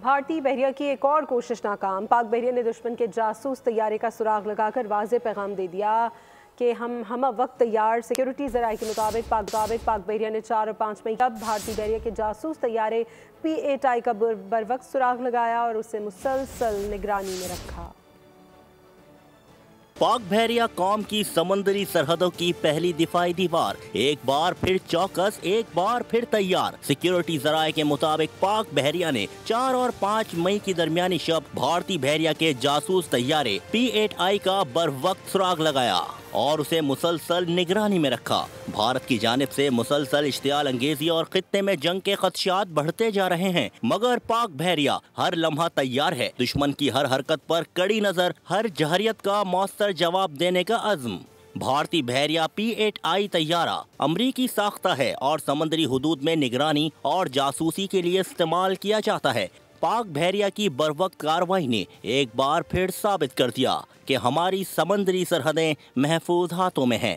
بھارتی بحریہ کی ایک اور کوشش ناکام۔ پاک بحریہ نے دشمن کے جاسوس طیارے کا سراغ لگا کر واضح پیغام دے دیا کہ ہم وقت تیار۔ سیکیورٹی ذرائع کے مطابق پاک بحریہ نے 4 اور 5 مئی تک بھارتی بحریہ کے جاسوس طیارے P-8I کا بروقت سراغ لگایا اور اسے مسلسل نگرانی میں رکھا۔ پاک بحریہ قوم کی سمندری سرحدوں کی پہلی دفاعی دیوار، ایک بار پھر چوکس، ایک بار پھر تیار۔ سیکیورٹی ذرائع کے مطابق پاک بحریہ نے 4 اور 5 مئی کی درمیانی شب بھارتی بحریہ کے جاسوس طیارے P-8I کا بروقت سراغ لگایا اور اسے مسلسل نگرانی میں رکھا۔ بھارت کی جانب سے مسلسل اشتعال انگیزی اور خطے میں جنگ کے خدشات بڑھتے جا رہے ہیں، مگر پاک بحریہ ہر لمحہ تیار ہے۔ دشمن کی ہر حرکت پر کڑی نظر، ہر جہریت کا مؤثر جواب دینے کا عزم۔ بھارتی بحریہ P-8I طیارہ امریکی ساختہ ہے اور سمندری حدود میں نگرانی اور جاسوسی کے لیے استعمال کیا جاتا ہے۔ پاک بحریہ کی بروقت کارروائی نے ایک بار پھر ثابت کر دیا کہ ہماری سمندری سرحدیں محفوظ ہاتھوں میں ہیں۔